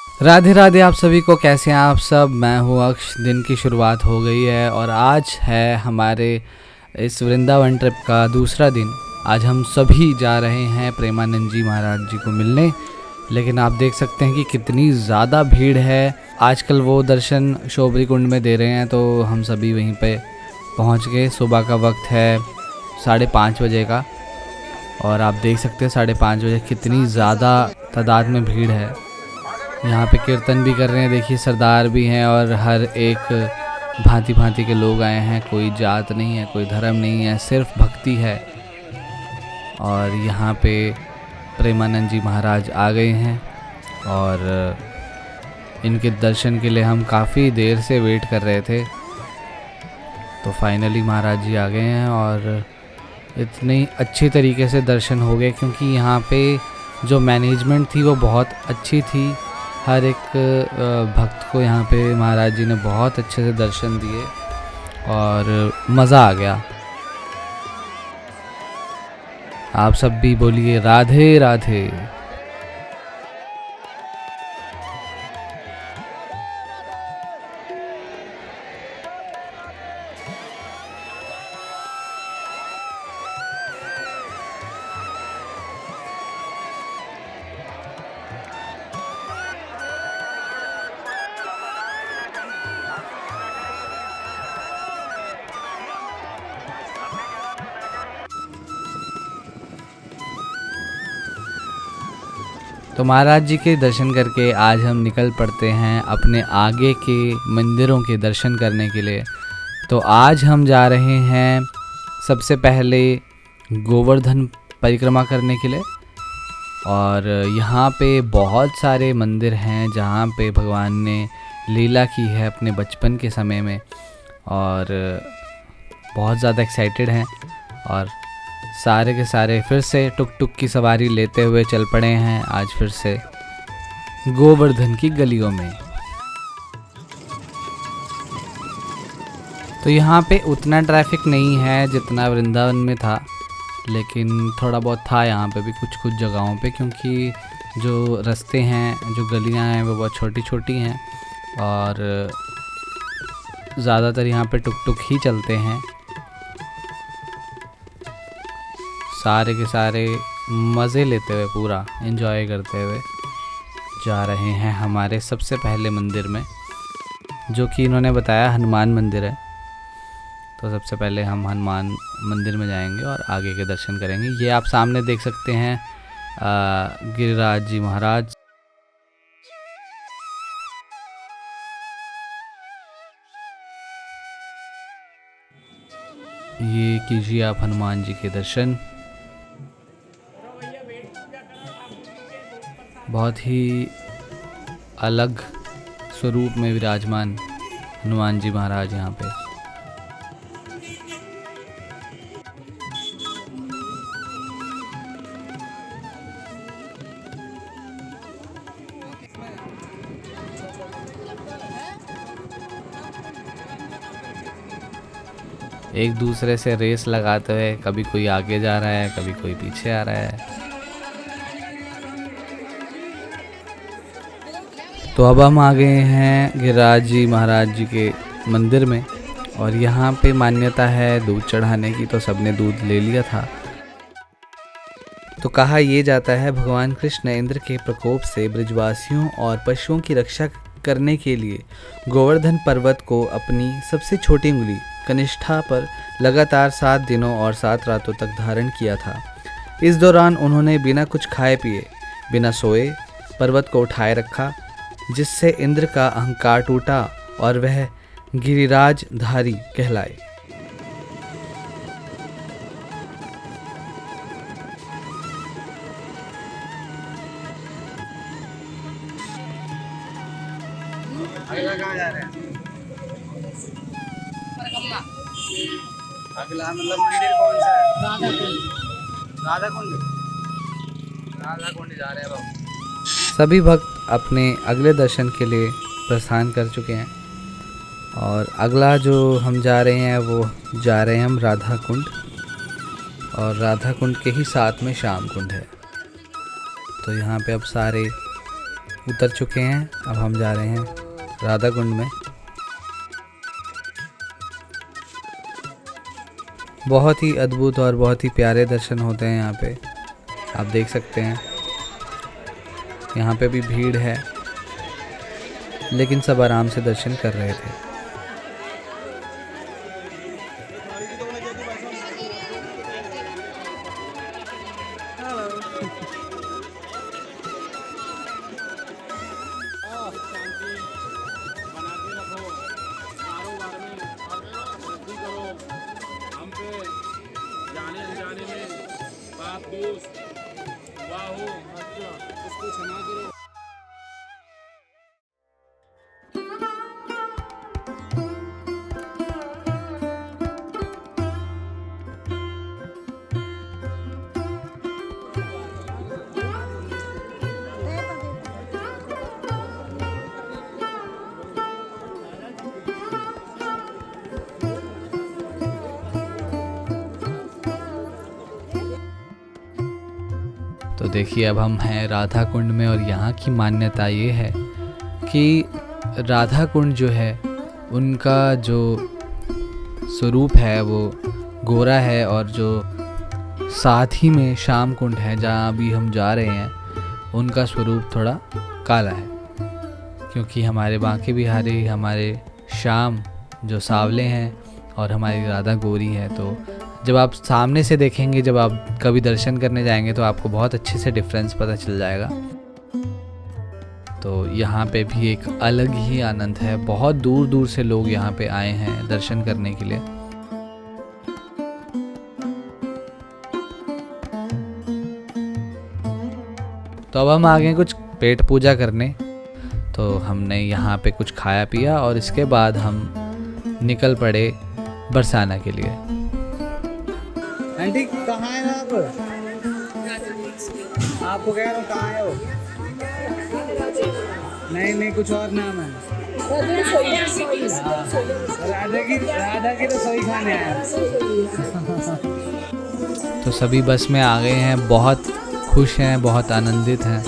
राधे राधे आप सभी को। कैसे हैं आप सब? मैं हूँ अक्ष। दिन की शुरुआत हो गई है और आज है हमारे इस वृंदावन ट्रिप का दूसरा दिन। आज हम सभी जा रहे हैं प्रेमानंद जी महाराज जी को मिलने, लेकिन आप देख सकते हैं कि कितनी ज़्यादा भीड़ है। आजकल वो दर्शन शोभरी कुंड में दे रहे हैं, तो हम सभी वहीं पे पहुंच गए। सुबह का वक्त है 5:30 बजे का और आप देख सकते हैं 5:30 बजे कितनी ज़्यादा तादाद में भीड़ है। यहाँ पे कीर्तन भी कर रहे हैं, देखिए सरदार भी हैं और हर एक भांति भांति के लोग आए हैं। कोई जात नहीं है, कोई धर्म नहीं है, सिर्फ भक्ति है। और यहाँ पे प्रेमानंद जी महाराज आ गए हैं और इनके दर्शन के लिए हम काफ़ी देर से वेट कर रहे थे, तो फाइनली महाराज जी आ गए हैं और इतनी अच्छी तरीके से दर्शन हो गए, क्योंकि यहाँ पे जो मैनेजमेंट थी वो बहुत अच्छी थी। हर एक भक्त को यहाँ पे महाराज जी ने बहुत अच्छे से दर्शन दिए और मज़ा आ गया। आप सब भी बोलिए राधे राधे। तो महाराज जी के दर्शन करके आज हम निकल पड़ते हैं अपने आगे के मंदिरों के दर्शन करने के लिए। तो आज हम जा रहे हैं सबसे पहले गोवर्धन परिक्रमा करने के लिए, और यहाँ पे बहुत सारे मंदिर हैं जहाँ पे भगवान ने लीला की है अपने बचपन के समय में, और बहुत ज़्यादा एक्साइटेड हैं और सारे के सारे फिर से टुक टुक की सवारी लेते हुए चल पड़े हैं आज फिर से गोवर्धन की गलियों में। तो यहाँ पे उतना ट्रैफिक नहीं है जितना वृंदावन में था, लेकिन थोड़ा बहुत था यहाँ पे भी कुछ जगहों पे, क्योंकि जो रास्ते हैं, जो गलियाँ हैं वो बहुत छोटी छोटी हैं और ज़्यादातर यहाँ पे टुक टुक ही चलते हैं। सारे के सारे मज़े लेते हुए, पूरा एंजॉय करते हुए जा रहे हैं हमारे सबसे पहले मंदिर में, जो कि इन्होंने बताया हनुमान मंदिर है। तो सबसे पहले हम हनुमान मंदिर में जाएंगे और आगे के दर्शन करेंगे। ये आप सामने देख सकते हैं गिरिराज जी महाराज। ये कीजिए आप हनुमान जी के दर्शन। बहुत ही अलग स्वरूप में विराजमान हनुमान जी महाराज यहाँ पे। एक दूसरे से रेस लगाते हुए, कभी कोई आगे जा रहा है, कभी कोई पीछे आ रहा है। तो अब हम आ गए हैं गिरिराज जी महाराज जी के मंदिर में, और यहाँ पे मान्यता है दूध चढ़ाने की, तो सबने दूध ले लिया था। तो कहा ये जाता है भगवान कृष्ण इंद्र के प्रकोप से ब्रजवासियों और पशुओं की रक्षा करने के लिए गोवर्धन पर्वत को अपनी सबसे छोटी उंगली कनिष्ठा पर लगातार 7 दिनों और 7 रातों तक धारण किया था। इस दौरान उन्होंने बिना कुछ खाए पिए, बिना सोए पर्वत को उठाए रखा, जिससे इंद्र का अहंकार टूटा और वह गिरिराजधारी कहलाए। अगला मतलब मंदिर कौन सा है? राधा कुंड। राधा कुंड। राधा कुंड जा रहे हैं बाबू। सभी भक्त अपने अगले दर्शन के लिए प्रस्थान कर चुके हैं, और अगला जो हम जा रहे हैं वो जा रहे हैं हम राधा कुंड, और राधा कुंड के ही साथ में श्याम कुंड है। तो यहाँ पे अब सारे उतर चुके हैं। अब हम जा रहे हैं राधा कुंड में। बहुत ही अद्भुत और बहुत ही प्यारे दर्शन होते हैं यहाँ पे, आप देख सकते हैं। यहाँ पे भी भीड़ है, लेकिन सब आराम से दर्शन कर रहे थे। तो देखिए अब हम हैं राधा कुंड में, और यहाँ की मान्यता ये है कि राधा कुंड जो है उनका जो स्वरूप है वो गोरा है, और जो साथ ही में श्याम कुंड है जहाँ अभी हम जा रहे हैं उनका स्वरूप थोड़ा काला है, क्योंकि हमारे बांके बिहारी, हमारे श्याम जो सांवले हैं और हमारी राधा गोरी है। तो जब आप सामने से देखेंगे, जब आप कभी दर्शन करने जाएंगे तो आपको बहुत अच्छे से डिफरेंस पता चल जाएगा। तो यहाँ पे भी एक अलग ही आनंद है। बहुत दूर दूर से लोग यहाँ पे आए हैं दर्शन करने के लिए। तो अब हम आ गए कुछ पेट पूजा करने। तो हमने यहाँ पे कुछ खाया पिया और इसके बाद हम निकल पड़े बरसाना के लिए। आंटी कहाँ हैं आप? आपको कह रहा हूँ कहाँ है वो? नहीं कुछ और नाम है। राधा की रसोई खाने आया। तो सभी बस में आ गए हैं, बहुत खुश हैं, बहुत आनंदित हैं,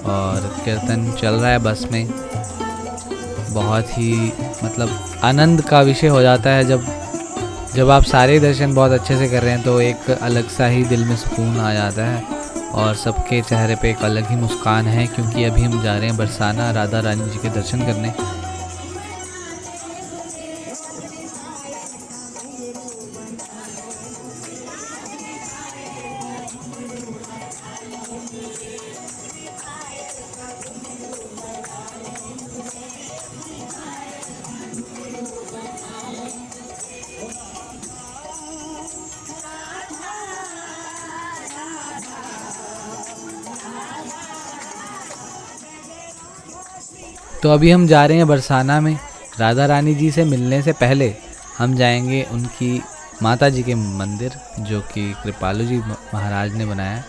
और कीर्तन चल रहा है बस में। बहुत ही मतलब आनंद का विषय हो जाता है जब आप सारे दर्शन बहुत अच्छे से कर रहे हैं, तो एक अलग सा ही दिल में सुकून आ जाता है और सबके चेहरे पे एक अलग ही मुस्कान है, क्योंकि अभी हम जा रहे हैं बरसाना राधा रानी जी के दर्शन करने। तो अभी हम जा रहे हैं बरसाना में। राधा रानी जी से मिलने से पहले हम जाएंगे उनकी माता जी के मंदिर, जो कि कृपालु जी महाराज ने बनाया है।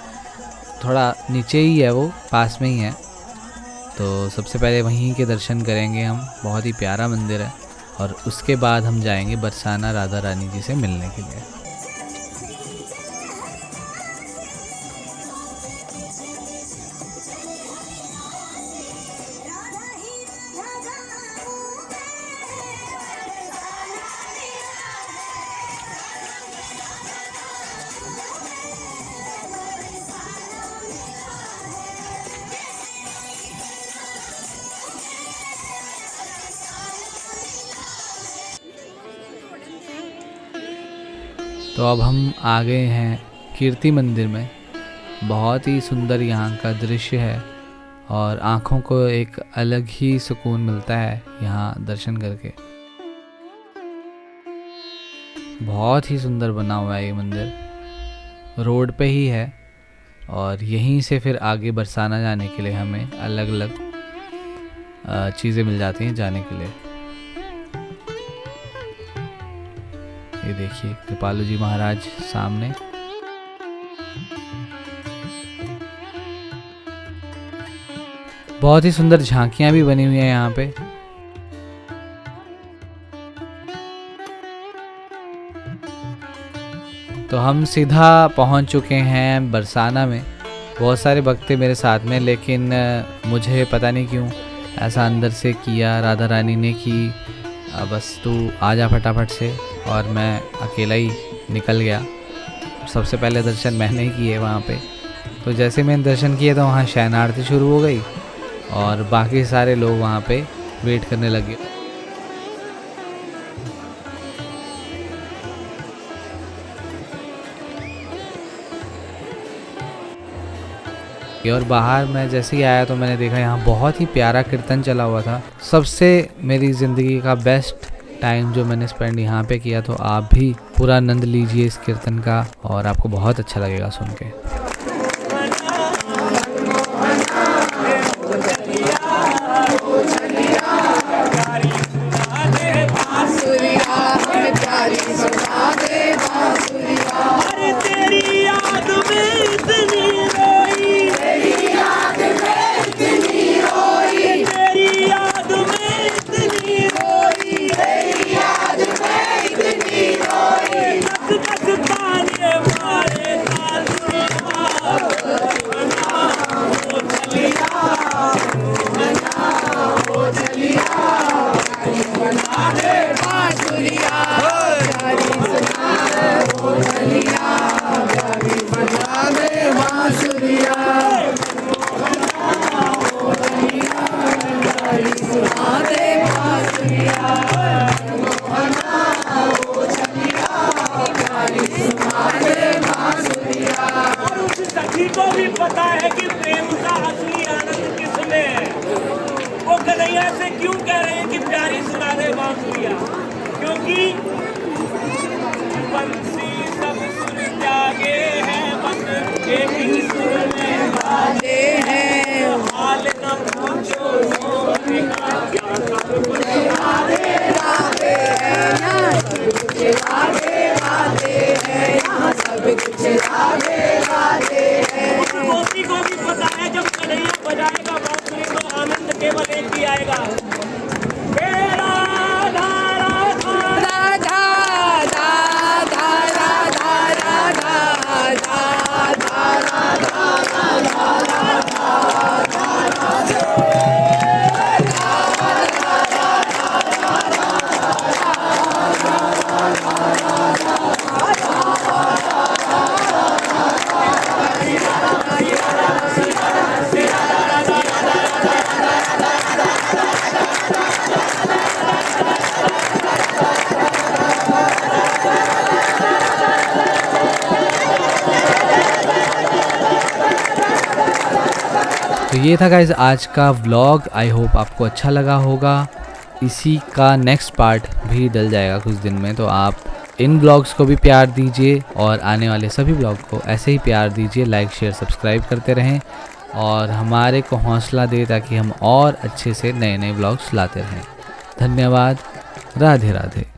थोड़ा नीचे ही है, वो पास में ही है। तो सबसे पहले वहीं के दर्शन करेंगे हम, बहुत ही प्यारा मंदिर है, और उसके बाद हम जाएंगे बरसाना राधा रानी जी से मिलने के लिए। तो अब हम आ गए हैं कीर्ति मंदिर में। बहुत ही सुंदर यहाँ का दृश्य है, और आँखों को एक अलग ही सुकून मिलता है यहाँ दर्शन करके। बहुत ही सुंदर बना हुआ है ये मंदिर, रोड पे ही है, और यहीं से फिर आगे बरसाना जाने के लिए हमें अलग अलग चीज़ें मिल जाती हैं जाने के लिए। ये देखिए कृपालु जी महाराज सामने। बहुत ही सुंदर झांकियां भी बनी हुई हैं यहाँ पे। तो हम सीधा पहुंच चुके हैं बरसाना में, बहुत सारे भक्त थे मेरे साथ में, लेकिन मुझे पता नहीं क्यों ऐसा अंदर से किया राधा रानी ने कि बस तू आ जा फटाफट से, और मैं अकेला ही निकल गया। सबसे पहले दर्शन मैंने ही किए वहाँ पे। तो जैसे मैंने दर्शन किए तो वहाँ शयन आरती शुरू हो गई और बाकी सारे लोग वहाँ पे वेट करने लगे। और बाहर मैं जैसे ही आया तो मैंने देखा यहाँ बहुत ही प्यारा कीर्तन चला हुआ था। सबसे मेरी ज़िंदगी का बेस्ट टाइम जो मैंने स्पेंड यहाँ पे किया। तो आप भी पूरा आनंद लीजिए इस कीर्तन का और आपको बहुत अच्छा लगेगा सुन के। को भी पता है कि प्रेम का असली आनंद किसमें है। वो कन्हैया से क्यों कह रहे हैं कि प्यारी सुना दे बांसुरिया, क्योंकि बंसी सब सुर जागे हैं, बस एक ही सुर में गाते हैं। हाल न पूछो सोने का, क्या सब कुछ यादे गाते हैं, यहाँ सब कुछ यादे गाते हैं, यहाँ सब कुछ यादे गाते हैं। गोपी को भी पता है जब कन्हैया बजाएगा बांसुरी तो आनंद केवल एक ही आएगा। तो ये था गाइस आज का व्लॉग। आई होप आपको अच्छा लगा होगा। इसी का नेक्स्ट पार्ट भी डल जाएगा कुछ दिन में, तो आप इन व्लॉग्स को भी प्यार दीजिए और आने वाले सभी व्लॉग को ऐसे ही प्यार दीजिए, लाइक शेयर सब्सक्राइब करते रहें और हमारे को हौसला दे ताकि हम और अच्छे से नए नए व्लॉग्स लाते रहें। धन्यवाद। राधे राधे।